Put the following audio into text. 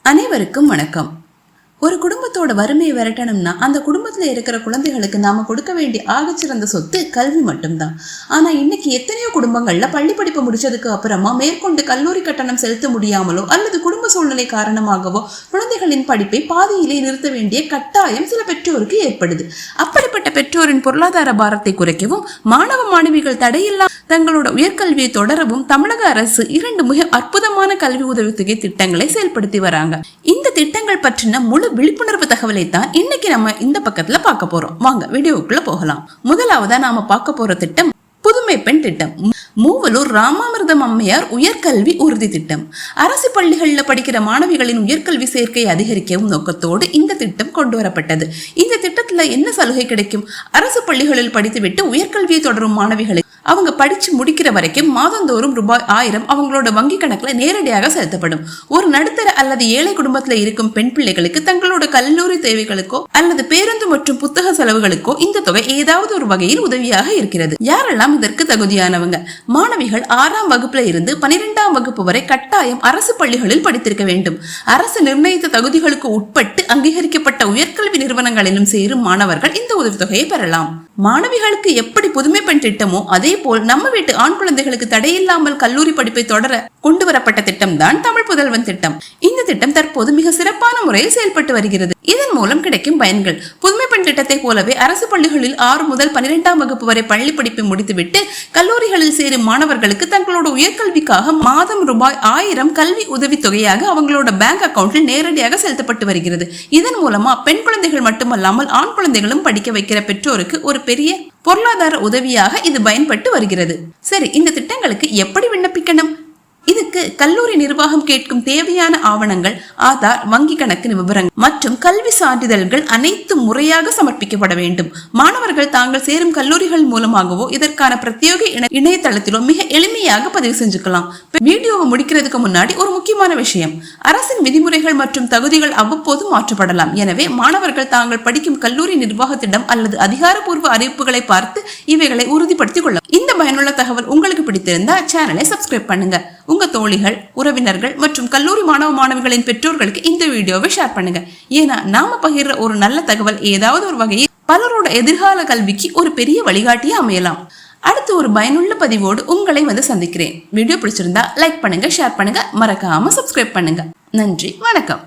அனைவருக்கும் வணக்கம். ஒரு குடும்பத்தோட வறுமையை விரட்டணும்னா அந்த குடும்பத்துல இருக்கிற குழந்தைகளுக்கு நாம கொடுக்க வேண்டிய ஆகச்சிறந்த சொத்து கல்வி மட்டும்தான். ஆனா இன்னைக்கு எத்தனையோ குடும்பங்கள்ல பள்ளி படிப்பு முடிச்சதுக்கு அப்புறமா மேற்கொண்டு கல்லூரி கட்டணம் செலுத்த முடியாமலோ அல்லது குடும்ப சூழ்நிலை காரணமாகவோ குழந்தைகளின் படிப்பை பாதியிலே நிறுத்த வேண்டிய கட்டாயம் சில பெற்றோருக்கு ஏற்படுது. அப்படிப்பட்ட பெற்றோரின் பொருளாதார பாரத்தை குறைக்கவும் மாணவ மாணவிகள் தடையில்லா தங்களோட உயர்கல்வியை தொடரவும் தமிழக அரசு 2 மிக அற்புதமான கல்வி உதவித்தொகை திட்டங்களை செயல்படுத்தி வராங்க. இந்த திட்டங்கள் பற்றின முழு விழிப்புணர்வு தகவலை தான் இன்னைக்கு நம்ம இந்த பக்கத்துல பார்க்க போறோம். வாங்க வீடியோக்குள்ள போகலாம். முதலாவதா நாம பார்க்க போற திட்டம் புதுமை பெண் திட்டம். மூவலூர் ராமாமிர்தம் அம்மையார் உயர்கல்வி உறுதி திட்டம். அரசு பள்ளிகளில் படிக்கிற மாணவிகளின் உயர்கல்வி சேர்க்கையை அதிகரிக்கவும் நோக்கத்தோடு இந்த திட்டம் கொண்டு வரப்பட்டது. இந்த திட்டத்துல என்ன சலுகை கிடைக்கும்? அரசு பள்ளிகளில் படித்துவிட்டு உயர்கல்வியை தொடரும் மாணவிகளை அவங்க படிச்சு முடிக்கிற வரைக்கும் மாதந்தோறும் ரூபாய் 1000 அவங்களோட வங்கி கணக்குல நேரடியாக செலுத்தப்படும். ஒரு நடுத்தர அல்லது ஏழை குடும்பத்துல இருக்கும் பெண் பிள்ளைகளுக்கு தங்களோட கல்லூரி தேவைகளுக்கோ அல்லது பேருந்து மற்றும் புத்தக செலவுகளுக்கோ இந்த தொகை ஏதாவது ஒரு வகையில் உதவியாக இருக்கிறது. யாரெல்லாம் இதற்கு தகுதியானவங்க? மாணவிகள் 6ஆம் வகுப்புல இருந்து 12ஆம் வகுப்பு வரை கட்டாயம் அரசு பள்ளிகளில் படித்திருக்க வேண்டும். அரசு நிர்ணயித்த தகுதிகளுக்கு உட்பட்டு அங்கீகரிக்கப்பட்ட உயர்கல்வி நிறுவனங்களிலும் சேரும் மாணவர்கள் இந்த உதவித்தொகையை பெறலாம். மாணவிகளுக்கு எப்படி புதுமை பெண் திட்டமோ அதே போல் நம்ம வீட்டு ஆண் குழந்தைகளுக்கு தடையில்லாமல் கல்லூரி படிப்பை தொடர கொண்டு வரப்பட்ட திட்டம் தான் தமிழ் புதல்வன் திட்டம். இந்த திட்டம் தற்போது மிக சிறப்பான முறையில் செயல்பட்டு வருகிறது. இதன் மூலம் கிடைக்கும் பயன்கள்: புதுமை பெண் திட்டத்தை போலவே அரசு பள்ளிகளில் 6 முதல் 12ஆம் வகுப்பு வரை பள்ளி படிப்பை முடித்துவிட்டு கல்லூரிகளில் சேரும் மாணவர்களுக்கு தங்களோட உயர்கல்விக்காக மாதம் ரூபாய் 1000 கல்வி உதவி தொகையாக அவங்களோட பேங்க் அக்கவுண்டில் நேரடியாக செலுத்தப்பட்டு வருகிறது. இதன் மூலமா பெண் குழந்தைகள் மட்டுமல்லாமல் ஆண் குழந்தைகளும் படிக்க வைக்கிற பெற்றோருக்கு ஒரு பெரிய பொருளாதார உதவியாக இது பயன்பட்டு வருகிறது. சரி, இந்த திட்டங்களுக்கு எப்படி விண்ணப்பிக்கணும்? இதுக்கு கல்லூரி நிர்வாகம் கேட்கும் தேவையான ஆவணங்கள் ஆதார், வங்கி கணக்கு விவரங்கள் மற்றும் கல்வி சான்றிதழ்கள் அனைத்து முறையாக சமர்ப்பிக்கப்பட வேண்டும். மாணவர்கள் தாங்கள் சேரும் கல்லூரிகள் மூலமாகவோ இதற்கான பிரத்யேக இணையதளத்திலோ மிக எளிமையாக பதிவு செஞ்சுக்கலாம். வீடியோவை முடிக்கிறதுக்கு முன்னாடி ஒரு முக்கியமான விஷயம்: அரசின் விதிமுறைகள் மற்றும் தகுதிகள் அவ்வப்போது மாற்றப்படலாம். எனவே மாணவர்கள் தாங்கள் படிக்கும் கல்லூரி நிர்வாகத்திடம் அல்லது அதிகாரப்பூர்வ அறிவிப்புகளை பார்த்து இவைகளை உறுதிப்படுத்திக் கொள்ள. இந்த பயனுள்ள தகவல் உங்களுக்கு பிடித்திருந்தா சேனலை சப்ஸ்கிரைப் பண்ணுங்க. உங்க தோழிகள், உறவினர்கள் மற்றும் கல்லூரி மாணவ மாணவிகளின் பெற்றோர்களுக்கு இந்த வீடியோவை ஷேர் பண்ணுங்க. ஏன்னா நாம பகிர்ற ஒரு நல்ல தகவல் ஏதாவது ஒரு வகையில் பலரோட எதிர்கால கல்விக்கு ஒரு பெரிய வழிகாட்டியா அமையலாம். அடுத்து ஒரு பயனுள்ள பதிவோடு உங்களை சந்திக்கிறேன். வீடியோ பிடிச்சிருந்தா லைக் பண்ணுங்க, ஷேர் பண்ணுங்க, மறக்காம சப்ஸ்கிரைப் பண்ணுங்க. நன்றி, வணக்கம்.